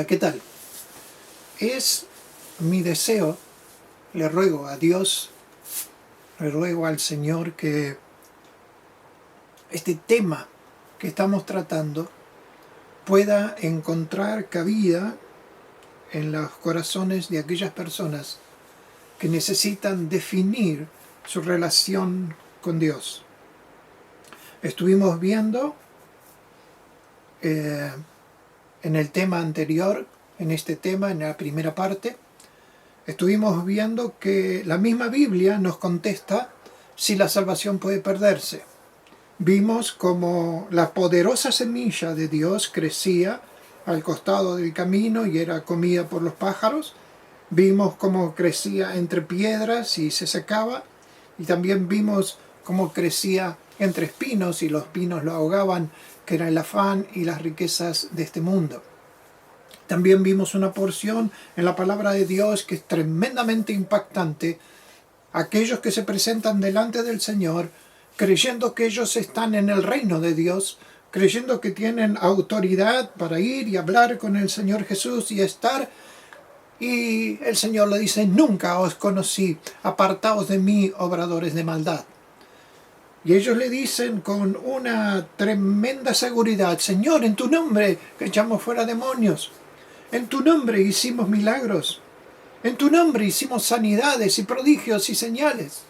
Hola, ¿qué tal? Es mi deseo, le ruego a Dios, le ruego al Señor que este tema que estamos tratando pueda encontrar cabida en los corazones de aquellas personas que necesitan definir su relación con Dios. Estuvimos viendo en el tema anterior, en este tema, en la primera parte, estuvimos viendo que la misma Biblia nos contesta si la salvación puede perderse. Vimos cómo la poderosa semilla de Dios crecía al costado del camino y era comida por los pájaros. Vimos cómo crecía entre piedras y se secaba. Y también vimos cómo crecía entre espinos y los pinos lo ahogaban, que era el afán y las riquezas de este mundo. También vimos una porción en la palabra de Dios que es tremendamente impactante. Aquellos que se presentan delante del Señor creyendo que ellos están en el reino de Dios, creyendo que tienen autoridad para ir y hablar con el Señor Jesús y estar. Y el Señor le dice: nunca os conocí, apartaos de mí, obradores de maldad. Y ellos le dicen con una tremenda seguridad: Señor, en tu nombre echamos fuera demonios, en tu nombre hicimos milagros, en tu nombre hicimos sanidades y prodigios y señales.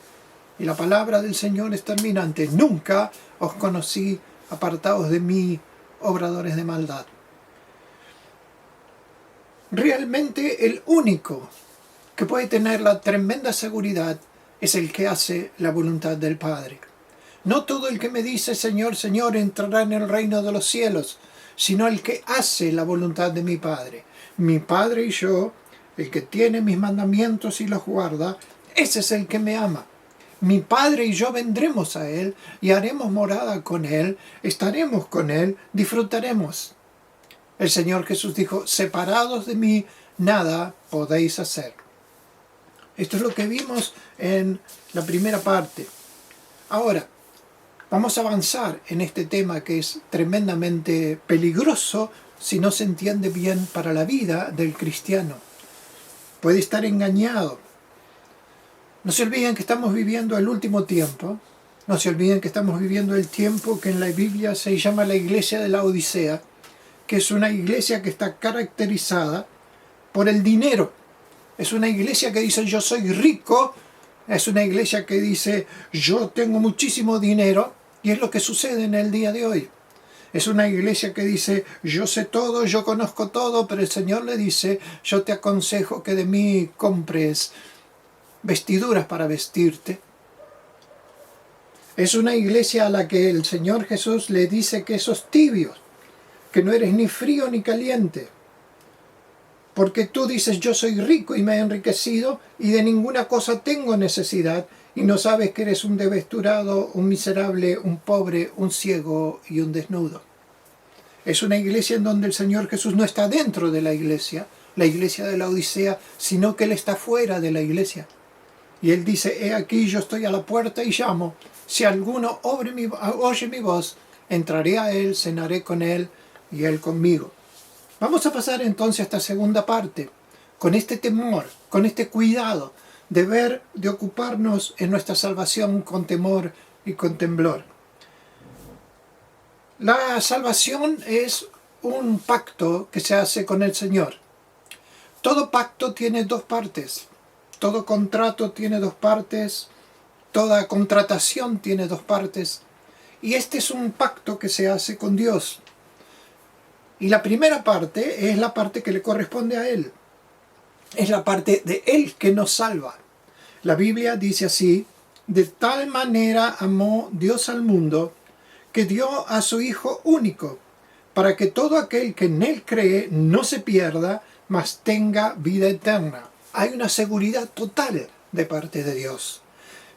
Y la palabra del Señor es terminante: nunca os conocí, apartaos de mí, obradores de maldad. Realmente el único que puede tener la tremenda seguridad es el que hace la voluntad del Padre. No todo el que me dice Señor, Señor entrará en el reino de los cielos, sino el que hace la voluntad de mi Padre. Mi Padre y yo, el que tiene mis mandamientos y los guarda, ese es el que me ama. Mi Padre y yo vendremos a Él y haremos morada con Él, estaremos con Él, disfrutaremos. El Señor Jesús dijo: separados de mí, nada podéis hacer. Esto es lo que vimos en la primera parte. Ahora, vamos a avanzar en este tema que es tremendamente peligroso si no se entiende bien para la vida del cristiano. Puede estar engañado. No se olviden que estamos viviendo el último tiempo. No se olviden que estamos viviendo el tiempo que en la Biblia se llama la iglesia de la Odisea, que es una iglesia que está caracterizada por el dinero. Es una iglesia que dice: yo soy rico. Es una iglesia que dice: yo tengo muchísimo dinero. Y es lo que sucede en el día de hoy. Es una iglesia que dice: yo sé todo, yo conozco todo, pero el Señor le dice: yo te aconsejo que de mí compres vestiduras para vestirte. Es una iglesia a la que el Señor Jesús le dice que sos tibios, que no eres ni frío ni caliente, porque tú dices: yo soy rico y me he enriquecido y de ninguna cosa tengo necesidad, y no sabes que eres un desventurado, un miserable, un pobre, un ciego y un desnudo. Es una iglesia en donde el Señor Jesús no está dentro de la iglesia de la Odisea, sino que Él está fuera de la iglesia. Y Él dice: he aquí, yo estoy a la puerta y llamo. Si alguno oye mi voz, entraré a Él, cenaré con Él y Él conmigo. Vamos a pasar entonces a esta segunda parte, con este temor, con este cuidado de ocuparnos en nuestra salvación con temor y con temblor. La salvación es un pacto que se hace con el Señor. Todo pacto tiene dos partes. Todo contrato tiene dos partes, toda contratación tiene dos partes, y este es un pacto que se hace con Dios. Y la primera parte es la parte que le corresponde a Él. Es la parte de Él que nos salva. La Biblia dice así: de tal manera amó Dios al mundo, que dio a su Hijo único, para que todo aquel que en Él cree no se pierda, mas tenga vida eterna. Hay una seguridad total de parte de Dios.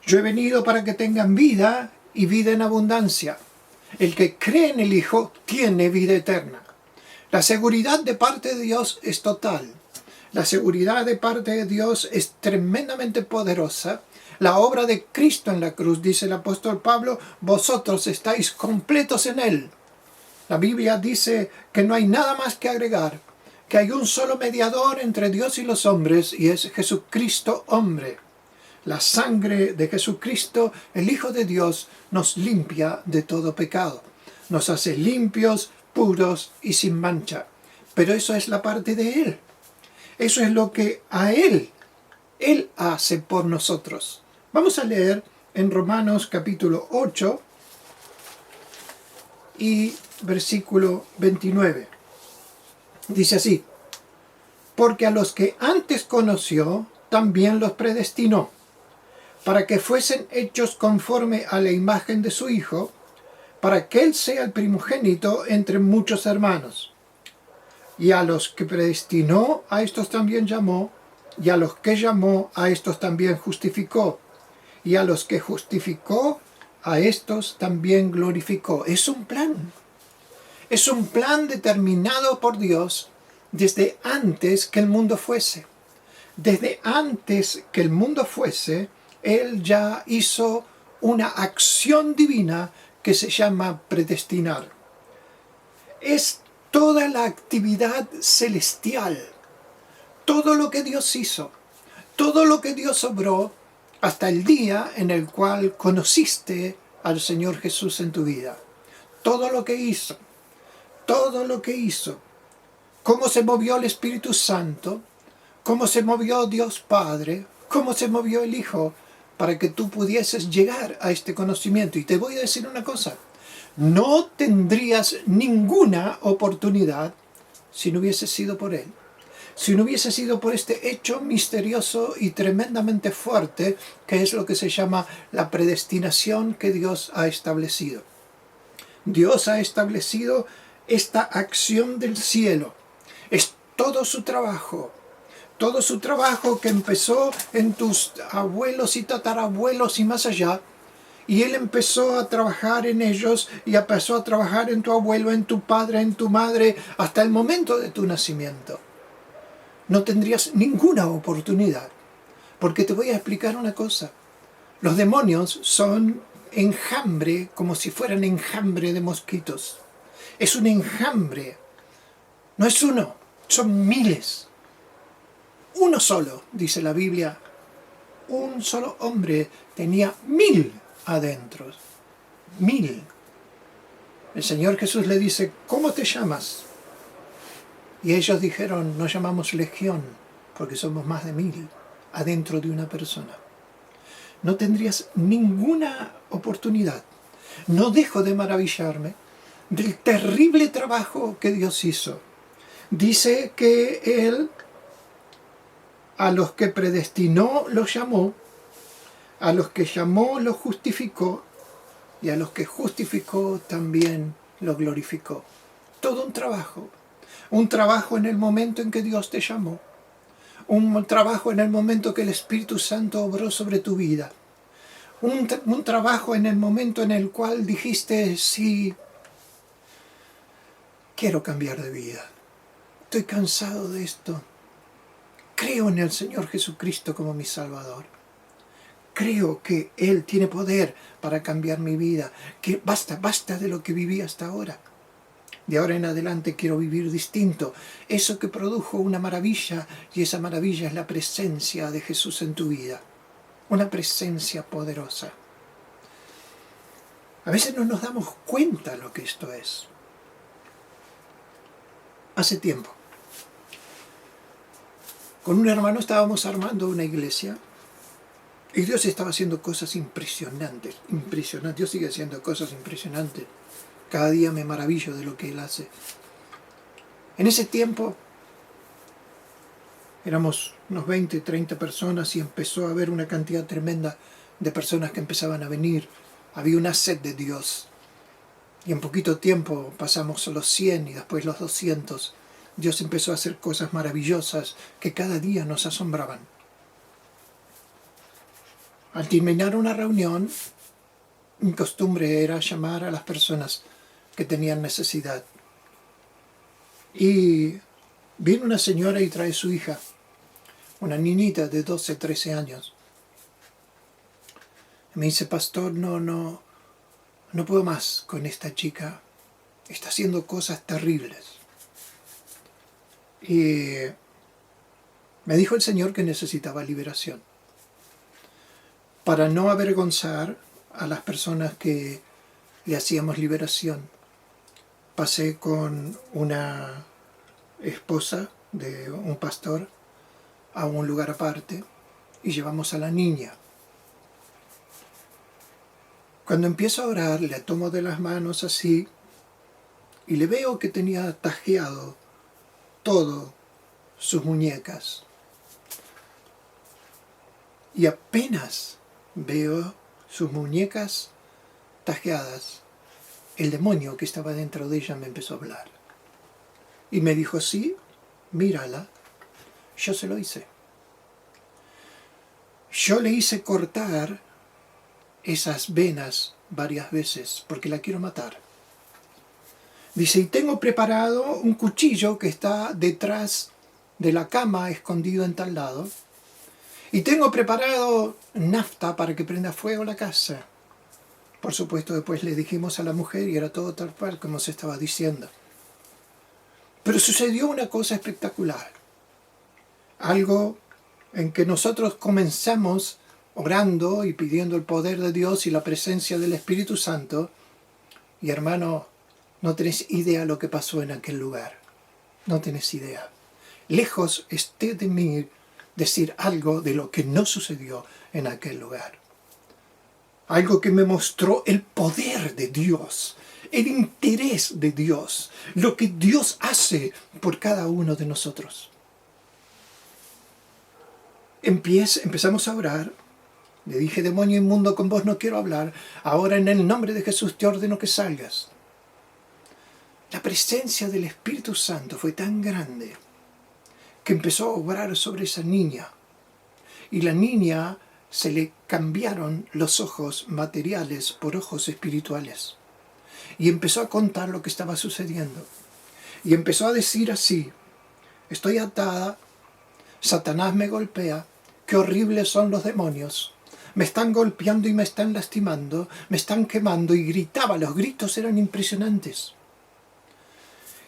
Yo he venido para que tengan vida y vida en abundancia. El que cree en el Hijo tiene vida eterna. La seguridad de parte de Dios es total. La seguridad de parte de Dios es tremendamente poderosa. La obra de Cristo en la cruz, dice el apóstol Pablo: vosotros estáis completos en Él. La Biblia dice que no hay nada más que agregar. que hay un solo mediador entre Dios y los hombres, y es Jesucristo hombre. La sangre de Jesucristo, el Hijo de Dios, nos limpia de todo pecado. Nos hace limpios, puros y sin mancha. Pero eso es la parte de Él. Eso es lo que a Él hace por nosotros. Vamos a leer en Romanos capítulo 8 y versículo 29. Dice así: porque a los que antes conoció, también los predestinó, para que fuesen hechos conforme a la imagen de su Hijo, para que Él sea el primogénito entre muchos hermanos. Y a los que predestinó, a estos también llamó, y a los que llamó, a estos también justificó, y a los que justificó, a estos también glorificó. Es un plan. Es un plan determinado por Dios desde antes que el mundo fuese. Desde antes que el mundo fuese, Él ya hizo una acción divina que se llama predestinar. Es toda la actividad celestial, todo lo que Dios hizo, todo lo que Dios obró hasta el día en el cual conociste al Señor Jesús en tu vida. Todo lo que hizo, cómo se movió el Espíritu Santo, cómo se movió Dios Padre, cómo se movió el Hijo, para que tú pudieses llegar a este conocimiento. Y te voy a decir una cosa: no tendrías ninguna oportunidad si no hubiese sido por Él. Si no hubiese sido por este hecho misterioso y tremendamente fuerte, que es lo que se llama la predestinación que Dios ha establecido. Dios ha establecido esta acción del cielo. Es todo su trabajo que empezó en tus abuelos y tatarabuelos y más allá. Y Él empezó a trabajar en ellos y empezó a trabajar en tu abuelo, en tu padre, en tu madre, hasta el momento de tu nacimiento. No tendrías ninguna oportunidad. Porque te voy a explicar una cosa. Los demonios son enjambre, como si fueran enjambre de mosquitos. Es un enjambre. No es uno, son miles. Uno solo, dice la Biblia. Un solo hombre tenía 1000 adentro. 1000. El Señor Jesús le dice: ¿cómo te llamas? Y ellos dijeron: nos llamamos Legión, porque somos más de 1000 adentro de una persona. No tendrías ninguna oportunidad. No dejo de maravillarme del terrible trabajo que Dios hizo. Dice que Él a los que predestinó los llamó, a los que llamó los justificó, y a los que justificó también los glorificó. Todo un trabajo en el momento en que Dios te llamó, un trabajo en el momento que el Espíritu Santo obró sobre tu vida, un trabajo en el momento en el cual dijiste: sí, quiero cambiar de vida, estoy cansado de esto, creo en el Señor Jesucristo como mi Salvador, creo que Él tiene poder para cambiar mi vida, que basta de lo que viví hasta ahora. De ahora en adelante quiero vivir distinto. Eso que produjo una maravilla, y esa maravilla es la presencia de Jesús en tu vida. Una presencia poderosa. A veces no nos damos cuenta lo que esto es. Hace tiempo, con un hermano estábamos armando una iglesia y Dios estaba haciendo cosas impresionantes. Dios sigue haciendo cosas impresionantes. Cada día me maravillo de lo que Él hace. En ese tiempo éramos unos 20, 30 personas y empezó a haber una cantidad tremenda de personas que empezaban a venir. Había una sed de Dios. Y en poquito tiempo pasamos los 100 y después los 200. Dios empezó a hacer cosas maravillosas que cada día nos asombraban. Al terminar una reunión, mi costumbre era llamar a las personas que tenían necesidad. Y viene una señora y trae su hija, una niñita de 12, 13 años. Me dice: pastor, no puedo más con esta chica, está haciendo cosas terribles. Y me dijo el Señor que necesitaba liberación. Para no avergonzar a las personas que le hacíamos liberación, pasé con una esposa de un pastor a un lugar aparte y llevamos a la niña. Cuando empiezo a orar, le tomo de las manos así y le veo que tenía tajeado todo sus muñecas. Y apenas veo sus muñecas tajeadas, el demonio que estaba dentro de ella me empezó a hablar. Y me dijo, sí, mírala. Yo se lo hice. Yo le hice cortar esas venas varias veces porque la quiero matar. Dice, y tengo preparado un cuchillo que está detrás de la cama, escondido en tal lado. Y tengo preparado nafta para que prenda fuego la casa. Por supuesto, después le dijimos a la mujer y era todo tal cual como se estaba diciendo. Pero sucedió una cosa espectacular. Algo en que nosotros comenzamos orando y pidiendo el poder de Dios y la presencia del Espíritu Santo. Y hermano, no tenés idea lo que pasó en aquel lugar. No tenés idea. Lejos esté de mí decir algo de lo que no sucedió en aquel lugar. Algo que me mostró el poder de Dios, el interés de Dios, lo que Dios hace por cada uno de nosotros. Empezamos a orar. Le dije, demonio inmundo, con vos no quiero hablar. Ahora en el nombre de Jesús te ordeno que salgas. La presencia del Espíritu Santo fue tan grande que empezó a obrar sobre esa niña. Y la niña se le cambiaron los ojos materiales por ojos espirituales. Y empezó a contar lo que estaba sucediendo. Y empezó a decir así, estoy atada, Satanás me golpea, qué horribles son los demonios. Me están golpeando y me están lastimando, me están quemando, y gritaba, los gritos eran impresionantes.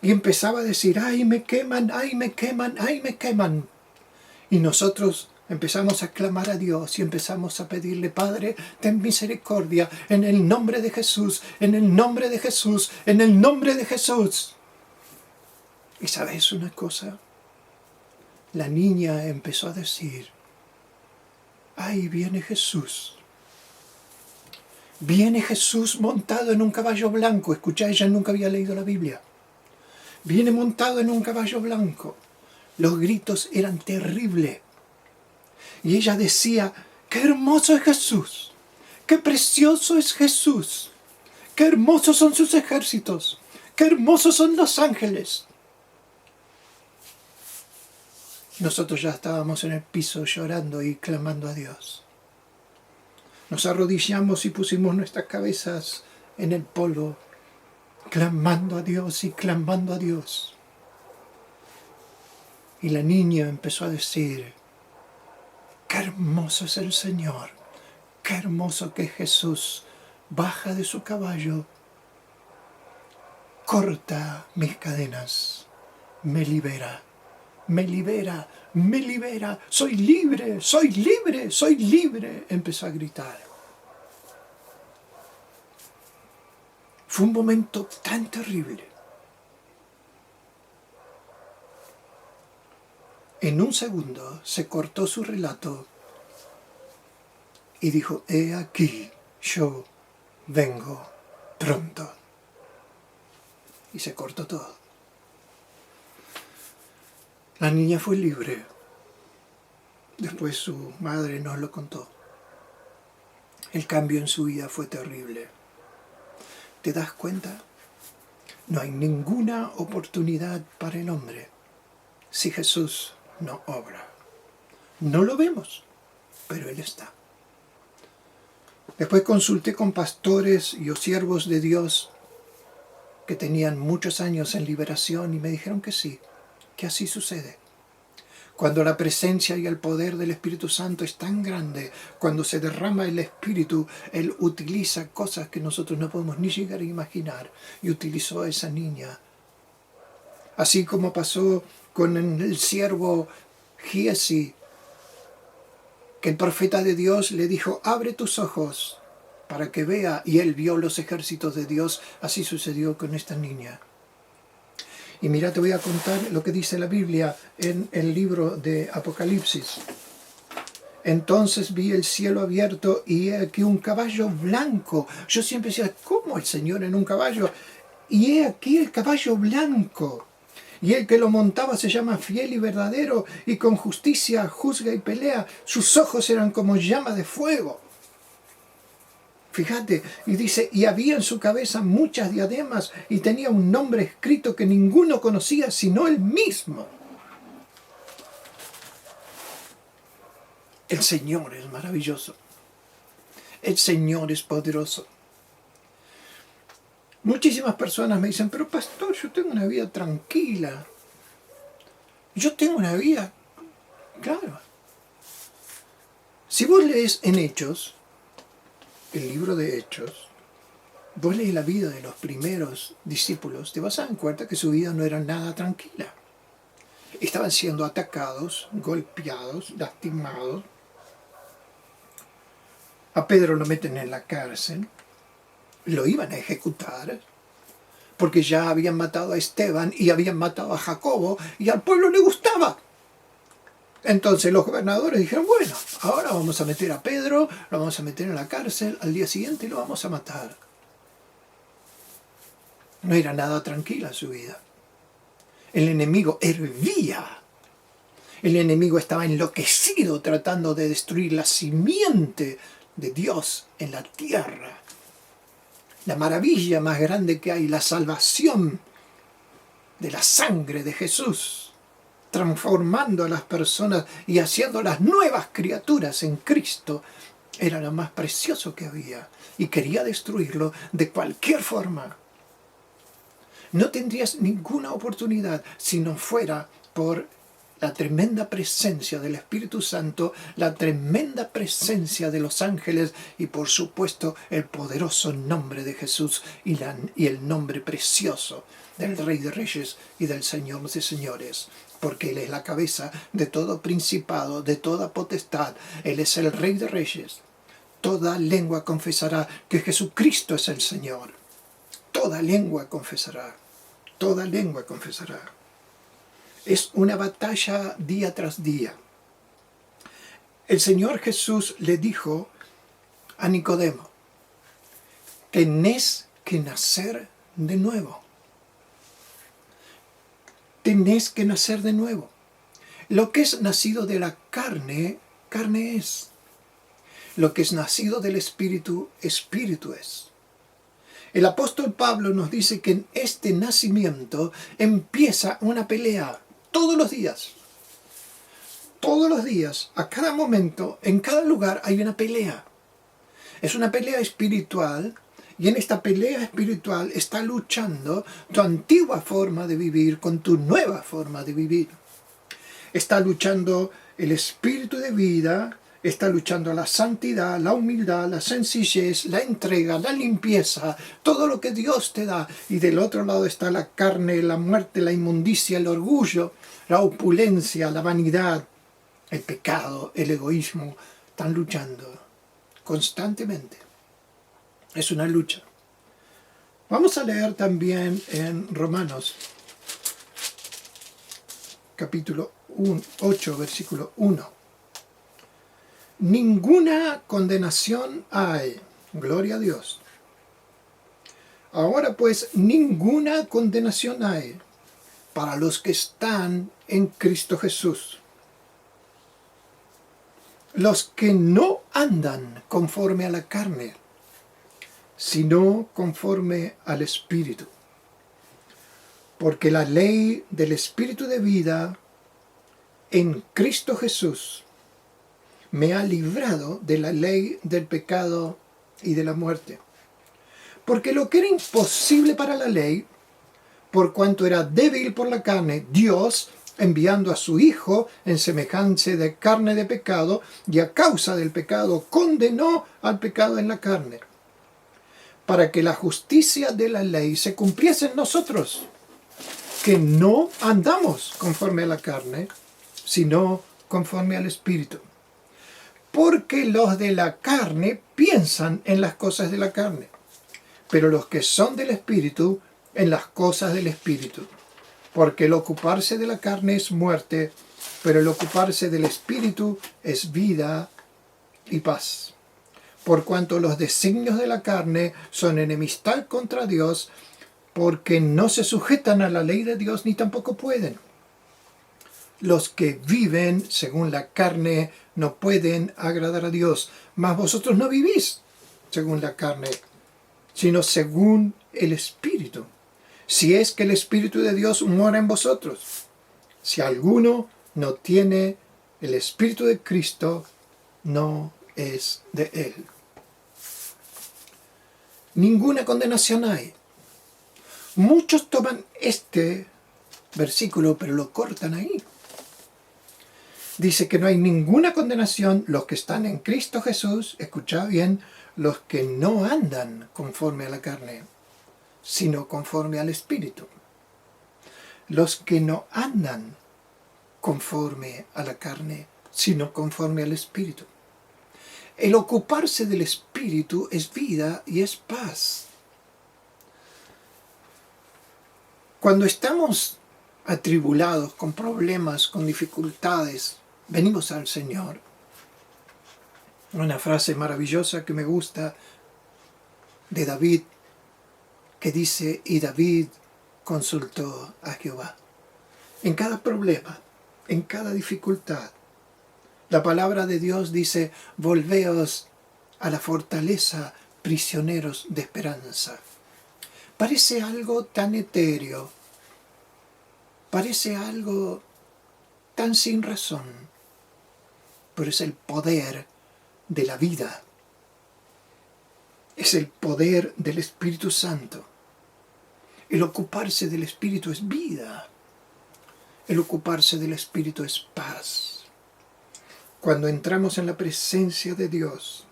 Y empezaba a decir, ¡ay, me queman, ay, me queman, ay, me queman! Y nosotros empezamos a clamar a Dios y empezamos a pedirle, Padre, ten misericordia, en el nombre de Jesús, en el nombre de Jesús, en el nombre de Jesús. ¿Y sabes una cosa? La niña empezó a decir, ¡ay, viene Jesús! Viene Jesús montado en un caballo blanco. Escuchá, ella nunca había leído la Biblia. Viene montado en un caballo blanco. Los gritos eran terribles. Y ella decía, ¡qué hermoso es Jesús! ¡Qué precioso es Jesús! ¡Qué hermosos son sus ejércitos! ¡Qué hermosos son los ángeles! Nosotros ya estábamos en el piso llorando y clamando a Dios. Nos arrodillamos y pusimos nuestras cabezas en el polvo, clamando a Dios y clamando a Dios. Y la niña empezó a decir, ¡qué hermoso es el Señor! ¡Qué hermoso que es Jesús! Baja de su caballo, corta mis cadenas, me libera, me libera, me libera, soy libre, soy libre, soy libre, empezó a gritar. Fue un momento tan terrible. En un segundo se cortó su relato y dijo, he aquí, yo vengo pronto. Y se cortó todo. La niña fue libre. Después su madre nos lo contó. El cambio en su vida fue terrible. ¿Te das cuenta? No hay ninguna oportunidad para el hombre si Jesús no obra. No lo vemos, pero Él está. Después consulté con pastores y siervos de Dios que tenían muchos años en liberación y me dijeron que sí, que así sucede. Cuando la presencia y el poder del Espíritu Santo es tan grande, cuando se derrama el Espíritu, Él utiliza cosas que nosotros no podemos ni llegar a imaginar. Y utilizó a esa niña. Así como pasó con el siervo Giesi, que el profeta de Dios le dijo, abre tus ojos para que vea, y él vio los ejércitos de Dios. Así sucedió con esta niña. Y mira, te voy a contar lo que dice la Biblia en el libro de Apocalipsis. Entonces vi el cielo abierto y he aquí un caballo blanco. Yo siempre decía, ¿cómo el Señor en un caballo? Y he aquí el caballo blanco. Y el que lo montaba se llama Fiel y Verdadero, y con justicia juzga y pelea. Sus ojos eran como llama de fuego. Fíjate, y dice, y había en su cabeza muchas diademas, y tenía un nombre escrito que ninguno conocía sino él mismo. El Señor es maravilloso. El Señor es poderoso. Muchísimas personas me dicen, pero pastor, yo tengo una vida tranquila. Yo tengo una vida, claro. Si vos lees en Hechos, el libro de Hechos, vos lees la vida de los primeros discípulos, te vas a dar cuenta que su vida no era nada tranquila. Estaban siendo atacados, golpeados, lastimados. A Pedro lo meten en la cárcel, lo iban a ejecutar, porque ya habían matado a Esteban y habían matado a Jacobo, y al pueblo le gustaba. Entonces los gobernadores dijeron, bueno, ahora vamos a meter a Pedro, lo vamos a meter en la cárcel, al día siguiente lo vamos a matar. No era nada tranquila su vida. El enemigo hervía. El enemigo estaba enloquecido tratando de destruir la simiente de Dios en la tierra. La maravilla más grande que hay, la salvación de la sangre de Jesús, transformando a las personas y haciéndolas nuevas criaturas en Cristo, era lo más precioso que había, y quería destruirlo de cualquier forma. No tendrías ninguna oportunidad si no fuera por la tremenda presencia del Espíritu Santo, la tremenda presencia de los ángeles y por supuesto el poderoso nombre de Jesús y el nombre precioso del Rey de Reyes y del Señor de Señores. Porque Él es la cabeza de todo principado, de toda potestad. Él es el Rey de Reyes. Toda lengua confesará que Jesucristo es el Señor. Toda lengua confesará. Toda lengua confesará. Es una batalla día tras día. El Señor Jesús le dijo a Nicodemo, tenés que nacer de nuevo. Tenés que nacer de nuevo. Lo que es nacido de la carne, carne es. Lo que es nacido del Espíritu, Espíritu es. El apóstol Pablo nos dice que en este nacimiento empieza una pelea. Todos los días, a cada momento, en cada lugar hay una pelea. Es una pelea espiritual, y en esta pelea espiritual está luchando tu antigua forma de vivir con tu nueva forma de vivir. Está luchando el espíritu de vida, está luchando la santidad, la humildad, la sencillez, la entrega, la limpieza, todo lo que Dios te da. Y del otro lado está la carne, la muerte, la inmundicia, el orgullo, la opulencia, la vanidad, el pecado, el egoísmo. Están luchando constantemente. Es una lucha. Vamos a leer también en Romanos, capítulo 8, versículo 1. Ninguna condenación hay. Gloria a Dios. Ahora pues, ninguna condenación hay para los que están en Cristo Jesús. Los que no andan conforme a la carne, sino conforme al Espíritu. Porque la ley del Espíritu de vida en Cristo Jesús me ha librado de la ley del pecado y de la muerte. Porque lo que era imposible para la ley, por cuanto era débil por la carne, Dios, enviando a su Hijo en semejanza de carne de pecado, y a causa del pecado condenó al pecado en la carne, para que la justicia de la ley se cumpliese en nosotros, que no andamos conforme a la carne, sino conforme al Espíritu. Porque los de la carne piensan en las cosas de la carne, pero los que son del Espíritu, en las cosas del Espíritu. Porque el ocuparse de la carne es muerte, pero el ocuparse del Espíritu es vida y paz. Por cuanto los designios de la carne son enemistad contra Dios, porque no se sujetan a la ley de Dios ni tampoco pueden. Los que viven según la carne no pueden agradar a Dios, mas vosotros no vivís según la carne, sino según el Espíritu. Si es que el Espíritu de Dios mora en vosotros. Si alguno no tiene el Espíritu de Cristo, no es de él. Ninguna condenación hay. Muchos toman este versículo, pero lo cortan ahí. Dice que no hay ninguna condenación los que están en Cristo Jesús, escuchad bien, los que no andan conforme a la carne, sino conforme al Espíritu. Los que no andan conforme a la carne, sino conforme al Espíritu. El ocuparse del Espíritu es vida y es paz. Cuando estamos atribulados, con problemas, con dificultades, venimos al Señor. Una frase maravillosa que me gusta de David, que dice, y David consultó a Jehová. En cada problema, en cada dificultad, la palabra de Dios dice, volveos a la fortaleza, prisioneros de esperanza. Parece algo tan etéreo, parece algo tan sin razón, pero es el poder de la vida. Es el poder del Espíritu Santo. El ocuparse del Espíritu es vida. El ocuparse del Espíritu es paz. Cuando entramos en la presencia de Dios,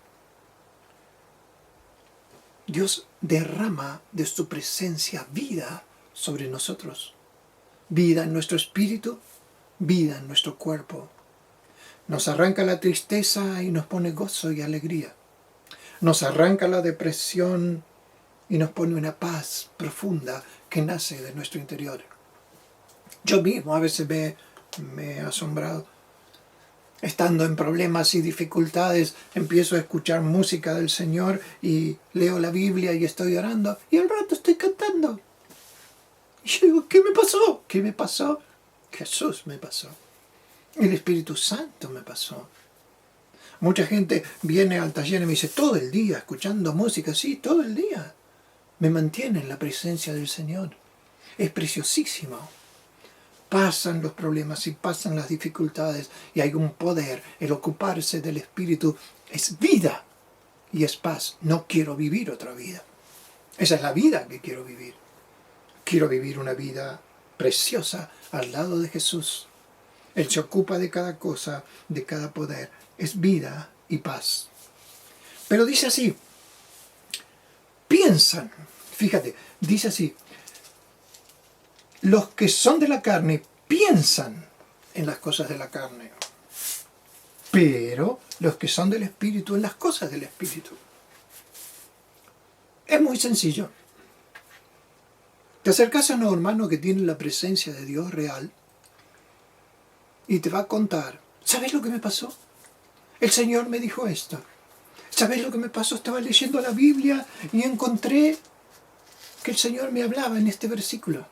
Dios derrama de su presencia vida sobre nosotros. Vida en nuestro espíritu, vida en nuestro cuerpo. Nos arranca la tristeza y nos pone gozo y alegría. Nos arranca la depresión y nos pone una paz profunda que nace de nuestro interior. Yo mismo a veces me he asombrado. Estando en problemas y dificultades, empiezo a escuchar música del Señor y leo la Biblia y estoy orando y al rato estoy cantando. Y yo digo, ¿qué me pasó? ¿Qué me pasó? Jesús me pasó. El Espíritu Santo me pasó. Mucha gente viene al taller y me dice, todo el día escuchando música, sí, todo el día. Me mantiene en la presencia del Señor. Es preciosísimo. Pasan los problemas y pasan las dificultades y hay un poder. El ocuparse del Espíritu es vida y es paz. No quiero vivir otra vida. Esa es la vida que quiero vivir. Quiero vivir una vida preciosa al lado de Jesús. Él se ocupa de cada cosa, de cada poder. Es vida y paz. Pero dice así, piensan, fíjate, dice así, los que son de la carne piensan en las cosas de la carne, pero los que son del Espíritu en las cosas del Espíritu. Es muy sencillo. Te acercas a un hermano que tiene la presencia de Dios real y te va a contar, ¿sabes lo que me pasó? El Señor me dijo esto. ¿Sabes lo que me pasó? Estaba leyendo la Biblia y encontré que el Señor me hablaba en este versículo.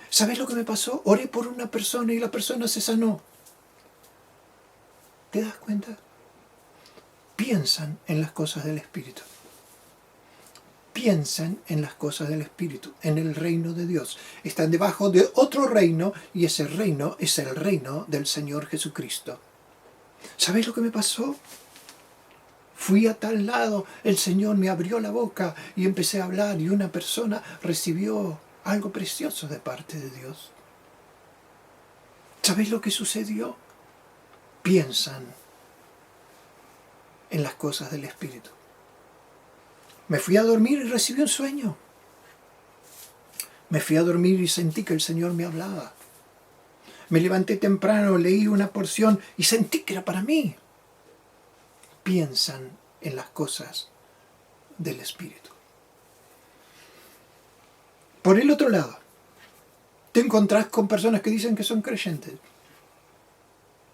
¿Sabes lo que me pasó? Oré por una persona y la persona se sanó. ¿Te das cuenta? Piensan en las cosas del Espíritu. Piensan en las cosas del Espíritu, en el reino de Dios. Están debajo de otro reino y ese reino es el reino del Señor Jesucristo. ¿Sabes lo que me pasó? Fui a tal lado, el Señor me abrió la boca y empecé a hablar y una persona recibió algo precioso de parte de Dios. ¿Sabes lo que sucedió? Piensan en las cosas del Espíritu. Me fui a dormir y recibí un sueño. Me fui a dormir y sentí que el Señor me hablaba. Me levanté temprano, leí una porción y sentí que era para mí. Piensan en las cosas del Espíritu. Por el otro lado, te encontrás con personas que dicen que son creyentes.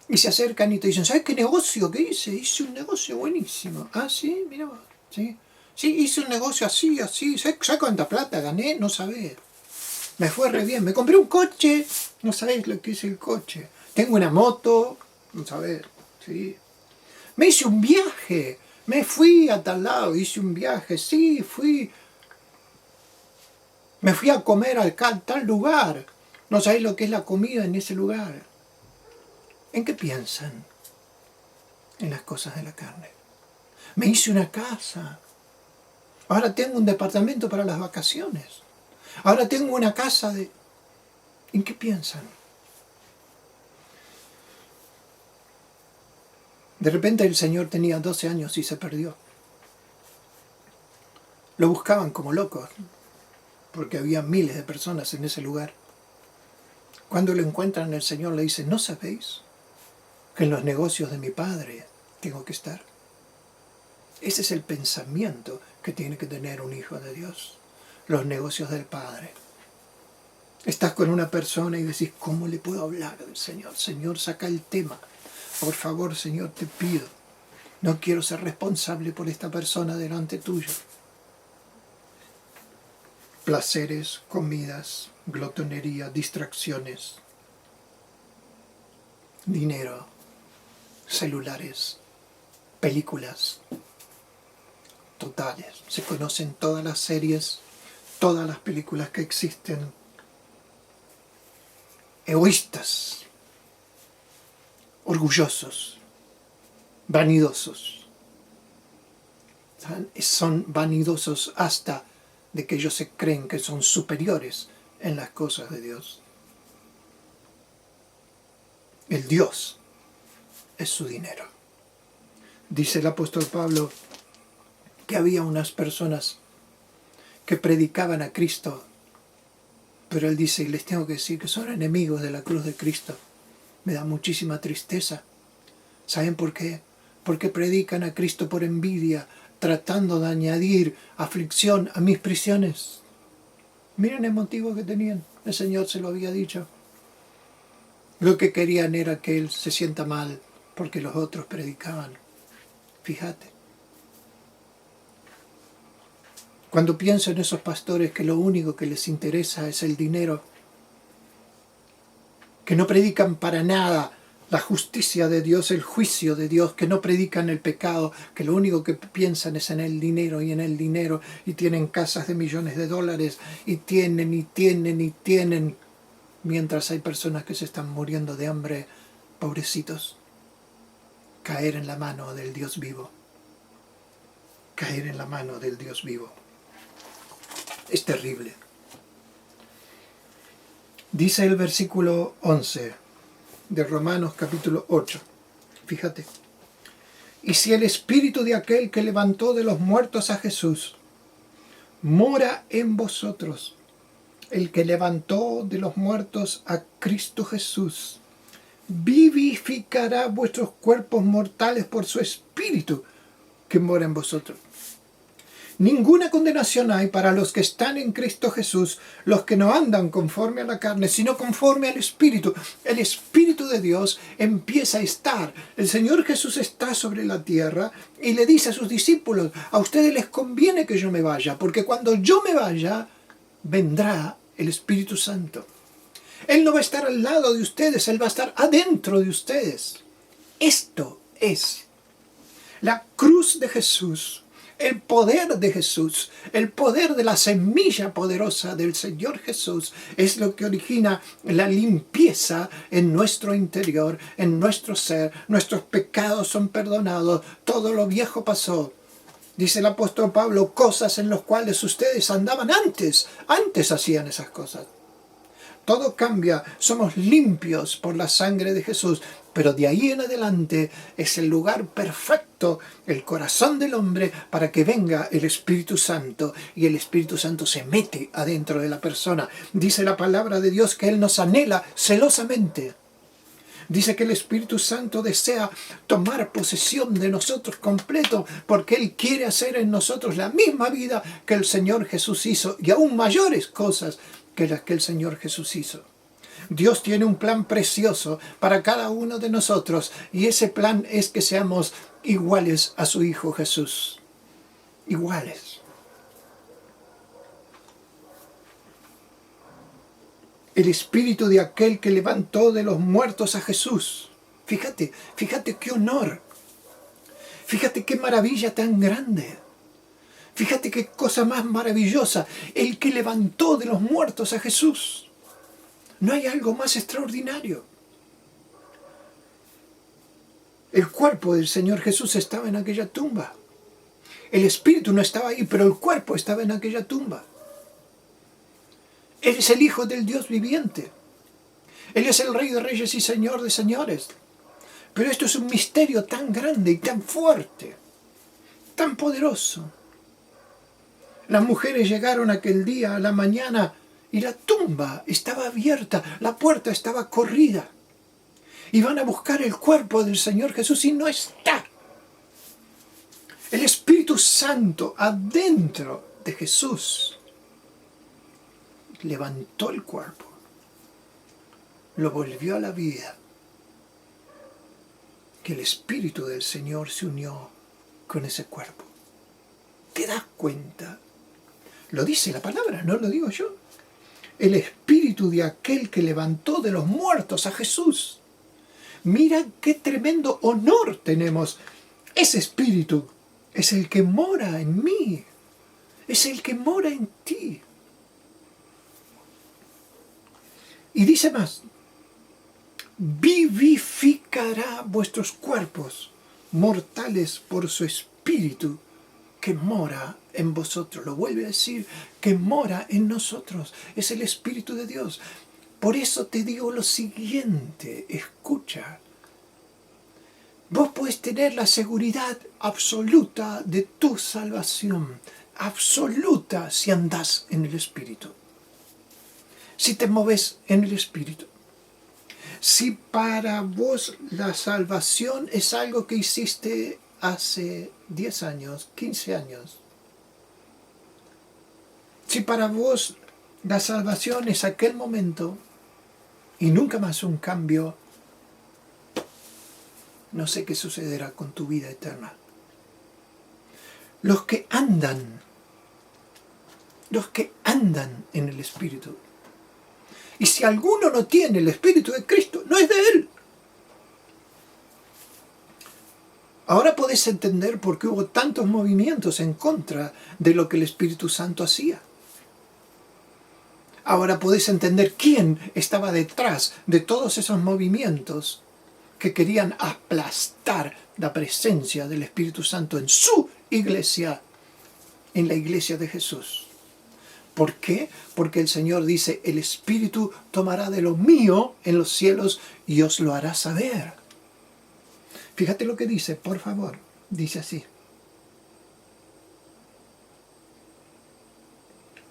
Y se acercan y te dicen, ¿sabes qué negocio que hice? Hice un negocio buenísimo. Ah, sí, mira vos. Sí, sí, hice un negocio así, así. ¿Sabes cuánta plata gané? No sabés. Me fue re bien. Me compré un coche. No sabés lo que es el coche. Tengo una moto. No sabés. Sí. Me hice un viaje. Me fui a tal lado. Hice un viaje. Sí, fui. Me fui a comer a tal lugar. No sabés lo que es la comida en ese lugar. ¿En qué piensan? En las cosas de la carne. Me hice una casa. Ahora tengo un departamento para las vacaciones. Ahora tengo una casa de... ¿En qué piensan? De repente el Señor tenía 12 años y se perdió. Lo buscaban como locos, porque había miles de personas en ese lugar. Cuando lo encuentran, el Señor le dice, ¿no sabéis que en los negocios de mi Padre tengo que estar? Ese es el pensamiento que tiene que tener un hijo de Dios. Los negocios del Padre. Estás con una persona y decís, ¿cómo le puedo hablar del Señor? Señor, saca el tema. Por favor, Señor, te pido. No quiero ser responsable por esta persona delante tuyo. Placeres, comidas, glotonería, distracciones, dinero, celulares, películas, totales. Se conocen todas las series, todas las películas que existen. Egoístas, orgullosos, vanidosos. Son vanidosos hasta de que ellos se creen que son superiores en las cosas de Dios. El Dios es su dinero. Dice el apóstol Pablo que había unas personas que predicaban a Cristo, pero él dice, y les tengo que decir que son enemigos de la cruz de Cristo. Me da muchísima tristeza. ¿Saben por qué? Porque predican a Cristo por envidia, tratando de añadir aflicción a mis prisiones. Miren el motivo que tenían. El Señor se lo había dicho. Lo que querían era que Él se sienta mal porque los otros predicaban. Fíjate. Cuando pienso en esos pastores que lo único que les interesa es el dinero, que no predican para nada la justicia de Dios, el juicio de Dios, que no predican el pecado, que lo único que piensan es en el dinero y en el dinero, y tienen casas de millones de dólares, y tienen, mientras hay personas que se están muriendo de hambre, pobrecitos. Caer en la mano del Dios vivo. Caer en la mano del Dios vivo. Es terrible. Dice el versículo 11 de Romanos capítulo 8. Fíjate. Y si el espíritu de aquel que levantó de los muertos a Jesús mora en vosotros, el que levantó de los muertos a Cristo Jesús, vivificará vuestros cuerpos mortales por su espíritu que mora en vosotros. Ninguna condenación hay para los que están en Cristo Jesús, los que no andan conforme a la carne, sino conforme al Espíritu. El Espíritu de Dios empieza a estar. El Señor Jesús está sobre la tierra y le dice a sus discípulos, a ustedes les conviene que yo me vaya, porque cuando yo me vaya, vendrá el Espíritu Santo. Él no va a estar al lado de ustedes, Él va a estar adentro de ustedes. Esto es la cruz de Jesús. El poder de Jesús, el poder de la semilla poderosa del Señor Jesús es lo que origina la limpieza en nuestro interior, en nuestro ser. Nuestros pecados son perdonados, todo lo viejo pasó. Dice el apóstol Pablo, cosas en las cuales ustedes andaban antes hacían esas cosas. todo cambia, somos limpios por la sangre de Jesús. Pero de ahí en adelante es el lugar perfecto, el corazón del hombre, para que venga el Espíritu Santo. Y el Espíritu Santo se mete adentro de la persona. Dice la palabra de Dios que Él nos anhela celosamente. Dice que el Espíritu Santo desea tomar posesión de nosotros completo, porque Él quiere hacer en nosotros la misma vida que el Señor Jesús hizo, y aún mayores cosas que las que el Señor Jesús hizo. Dios tiene un plan precioso para cada uno de nosotros, y ese plan es que seamos iguales a su Hijo Jesús. Iguales. El espíritu de aquel que levantó de los muertos a Jesús. Fíjate qué honor. Fíjate qué maravilla tan grande. Fíjate qué cosa más maravillosa. El que levantó de los muertos a Jesús. No hay algo más extraordinario. El cuerpo del Señor Jesús estaba en aquella tumba. El espíritu no estaba ahí, pero el cuerpo estaba en aquella tumba. Él es el Hijo del Dios viviente. Él es el Rey de Reyes y Señor de Señores. Pero esto es un misterio tan grande y tan fuerte, tan poderoso. Las mujeres llegaron aquel día a la mañana y la tumba estaba abierta, la puerta estaba corrida. Y van a buscar el cuerpo del Señor Jesús y no está. El Espíritu Santo adentro de Jesús levantó el cuerpo, lo volvió a la vida, que el Espíritu del Señor se unió con ese cuerpo. ¿Te das cuenta? Lo dice la palabra, no lo digo yo. El Espíritu de aquel que levantó de los muertos a Jesús. Mira qué tremendo honor tenemos. Ese Espíritu es el que mora en mí, es el que mora en ti. Y dice más, vivificará vuestros cuerpos mortales por su Espíritu que mora en vosotros. Lo vuelve a decir, que mora en nosotros. Es el Espíritu de Dios. Por eso te digo lo siguiente, escucha. Vos podés tener la seguridad absoluta de tu salvación, absoluta si andás en el Espíritu. Si te moves en el Espíritu. Si para vos la salvación es algo que hiciste hace 10 años, 15 años. Si para vos la salvación es aquel momento y nunca más un cambio, no sé qué sucederá con tu vida eterna. Los que andan en el Espíritu. Y si alguno no tiene el Espíritu de Cristo, no es de Él. Ahora podés entender por qué hubo tantos movimientos en contra de lo que el Espíritu Santo hacía. Ahora podés entender quién estaba detrás de todos esos movimientos que querían aplastar la presencia del Espíritu Santo en su iglesia, en la iglesia de Jesús. ¿Por qué? Porque el Señor dice, el Espíritu tomará de lo mío en los cielos y os lo hará saber. Fíjate lo que dice, por favor. Dice así.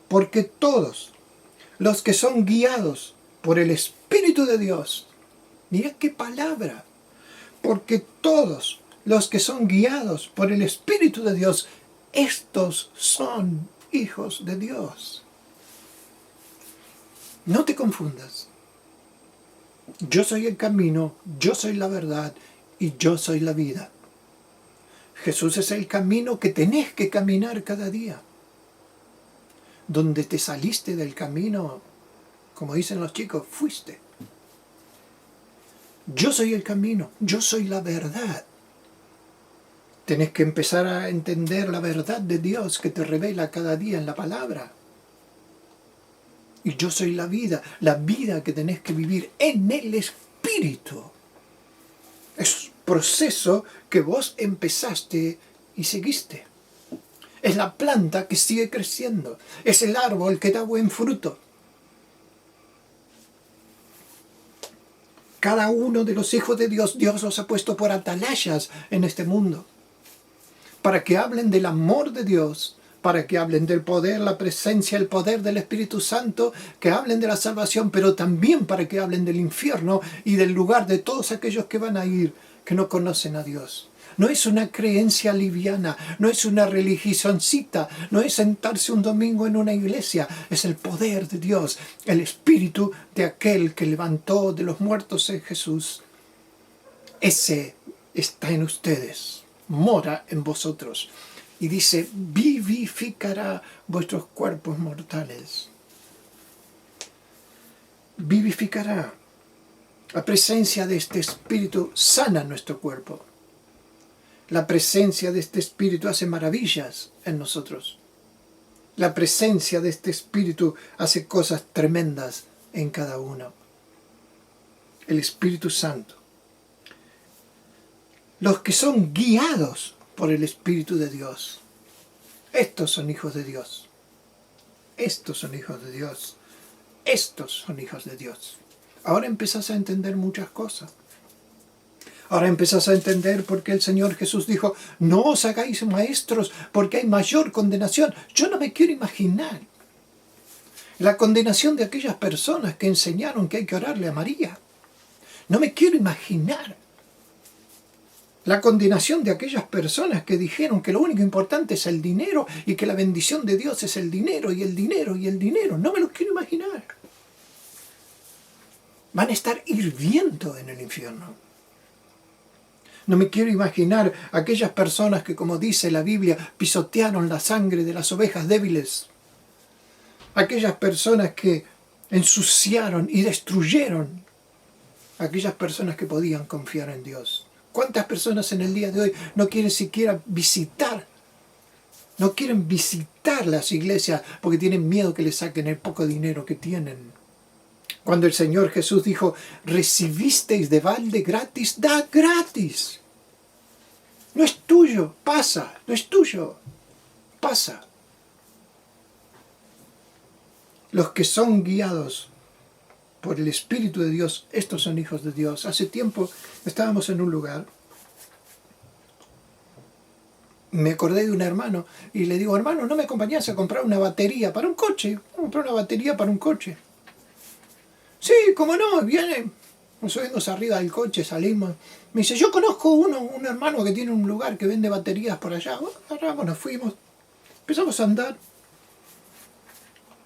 Porque todos los que son guiados por el Espíritu de Dios, mira qué palabra, porque todos los que son guiados por el Espíritu de Dios, estos son hijos de Dios. No te confundas. Yo soy el camino, yo soy la verdad y yo soy la vida. Jesús es el camino que tenés que caminar cada día. Donde te saliste del camino, como dicen los chicos, fuiste. Yo soy el camino, yo soy la verdad. Tenés que empezar a entender la verdad de Dios que te revela cada día en la palabra. Y yo soy la vida que tenés que vivir en el Espíritu. Es un proceso que vos empezaste y seguiste. Es la planta que sigue creciendo. Es el árbol que da buen fruto. Cada uno de los hijos de Dios, Dios los ha puesto por atalayas en este mundo, para que hablen del amor de Dios, para que hablen del poder, la presencia, el poder del Espíritu Santo, que hablen de la salvación, pero también para que hablen del infierno y del lugar de todos aquellos que van a ir, que no conocen a Dios. No es una creencia liviana, no es una religioncita, no es sentarse un domingo en una iglesia, es el poder de Dios, el Espíritu de aquel que levantó de los muertos en Jesús. Ese está en ustedes, mora en vosotros. Y dice, vivificará vuestros cuerpos mortales. Vivificará. La presencia de este Espíritu sana nuestro cuerpo. La presencia de este Espíritu hace maravillas en nosotros. La presencia de este Espíritu hace cosas tremendas en cada uno. El Espíritu Santo. Los que son guiados por el Espíritu de Dios. Estos son hijos de Dios. Estos son hijos de Dios. Estos son hijos de Dios. Ahora empezás a entender muchas cosas. Ahora empezás a entender por qué el Señor Jesús dijo, no os hagáis maestros porque hay mayor condenación. Yo no me quiero imaginar la condenación de aquellas personas que enseñaron que hay que orarle a María. No me quiero imaginar la condenación de aquellas personas que dijeron que lo único importante es el dinero y que la bendición de Dios es el dinero y el dinero y el dinero. No me lo quiero imaginar. Van a estar hirviendo en el infierno. No me quiero imaginar aquellas personas que, como dice la Biblia, pisotearon la sangre de las ovejas débiles. Aquellas personas que ensuciaron y destruyeron aquellas personas que podían confiar en Dios. ¿Cuántas personas en el día de hoy no quieren siquiera visitar? No quieren visitar las iglesias porque tienen miedo que les saquen el poco dinero que tienen. Cuando el Señor Jesús dijo, recibisteis de balde gratis, da gratis. No es tuyo, pasa, no es tuyo, pasa. Los que son guiados por el Espíritu de Dios, estos son hijos de Dios. Hace tiempo estábamos en un lugar, me acordé de un hermano y le digo, hermano, ¿no me acompañás a comprar una batería para un coche? Comprar una batería para un coche. Sí, cómo no, viene. Nos subimos arriba del coche, salimos. Me dice, yo conozco un hermano que tiene un lugar que vende baterías por allá. Bueno, agarramos, nos fuimos. Empezamos a andar.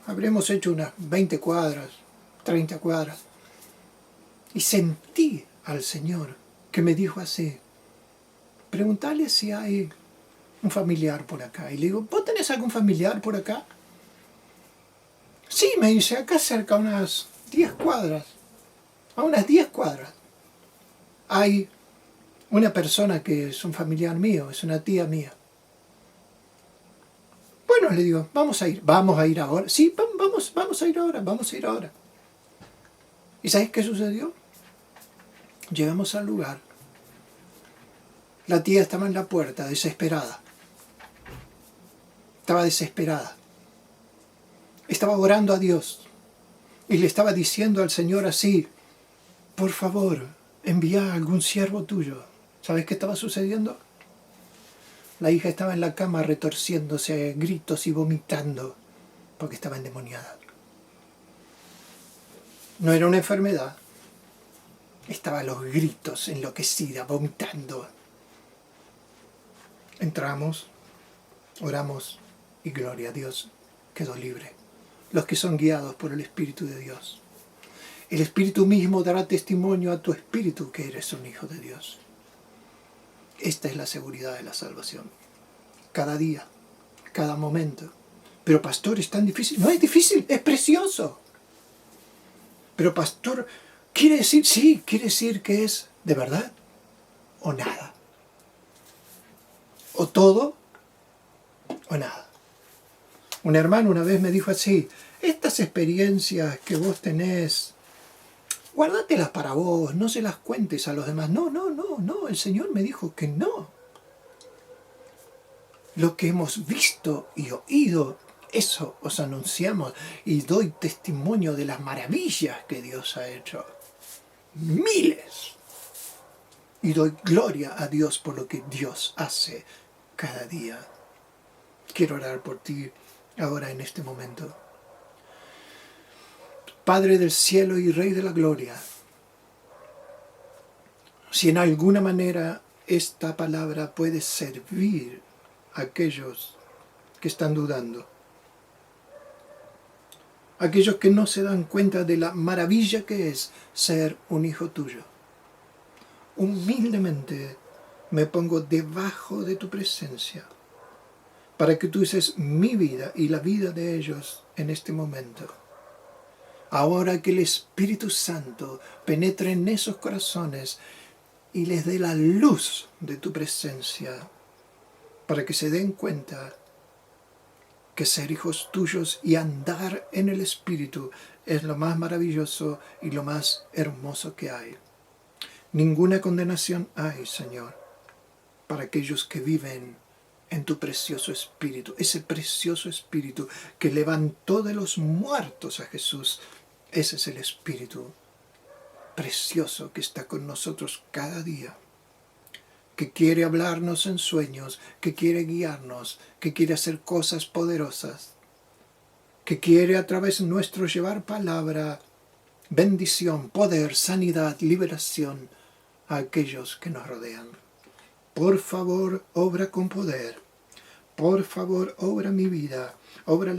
Habremos hecho unas 20 cuadras, 30 cuadras. Y sentí al Señor que me dijo así, preguntale si hay un familiar por acá. Y le digo, ¿vos tenés algún familiar por acá? Sí, me dice, acá cerca, unas 10 cuadras. A unas 10 cuadras. Hay una persona que es un familiar mío, es una tía mía. Bueno, le digo, vamos a ir ahora. Sí, vamos a ir ahora. ¿Y sabes qué sucedió? Llegamos al lugar. La tía estaba en la puerta, desesperada. Estaba desesperada. Estaba orando a Dios. Y le estaba diciendo al Señor así, por favor, envía a algún siervo tuyo. ¿Sabes qué estaba sucediendo? La hija estaba en la cama retorciéndose a gritos y vomitando porque estaba endemoniada. No era una enfermedad. Estaba a los gritos, enloquecida, vomitando. Entramos, oramos y gloria a Dios, quedó libre. Los que son guiados por el Espíritu de Dios. El Espíritu mismo dará testimonio a tu espíritu que eres un hijo de Dios. Esta es la seguridad de la salvación. Cada día, cada momento. Pero pastor, es tan difícil. No es difícil, es precioso. Pero pastor, quiere decir, sí, quiere decir que es de verdad o nada. O todo o nada. Un hermano una vez me dijo así, estas experiencias que vos tenés, guárdatelas para vos, no se las cuentes a los demás. No, el Señor me dijo que no. Lo que hemos visto y oído, eso os anunciamos y doy testimonio de las maravillas que Dios ha hecho. miles. Y doy gloria a Dios por lo que Dios hace cada día. Quiero orar por ti ahora en este momento. Padre del cielo y Rey de la gloria, si en alguna manera esta palabra puede servir a aquellos que están dudando, aquellos que no se dan cuenta de la maravilla que es ser un hijo tuyo, humildemente me pongo debajo de tu presencia para que tú uses mi vida y la vida de ellos en este momento. Ahora que el Espíritu Santo penetre en esos corazones y les dé la luz de tu presencia para que se den cuenta que ser hijos tuyos y andar en el Espíritu es lo más maravilloso y lo más hermoso que hay. Ninguna condenación hay, Señor, para aquellos que viven en tu precioso Espíritu, ese precioso Espíritu que levantó de los muertos a Jesús. Ese es el Espíritu precioso que está con nosotros cada día, que quiere hablarnos en sueños, que quiere guiarnos, que quiere hacer cosas poderosas, que quiere a través nuestro llevar palabra, bendición, poder, sanidad, liberación a aquellos que nos rodean. Por favor, obra con poder. Por favor, obra mi vida. Obra en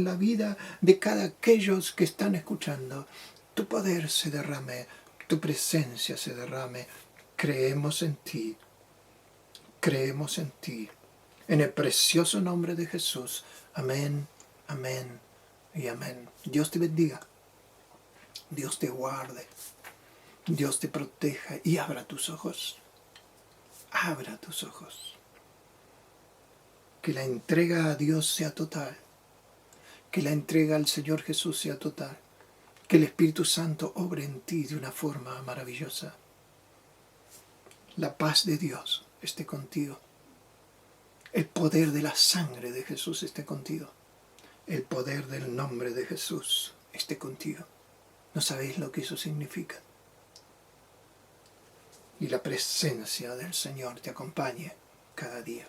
la vida de cada aquellos que están escuchando. Tu poder se derrame, tu presencia se derrame. Creemos en ti. Creemos en ti. En el precioso nombre de Jesús. Amén, amén y amén. Dios te bendiga. Dios te guarde. Dios te proteja y abra tus ojos. Abra tus ojos. Que la entrega a Dios sea total. Que la entrega al Señor Jesús sea total. Que el Espíritu Santo obre en ti de una forma maravillosa. La paz de Dios esté contigo. El poder de la sangre de Jesús esté contigo. El poder del nombre de Jesús esté contigo. ¿No sabéis lo que eso significa? Y la presencia del Señor te acompañe cada día.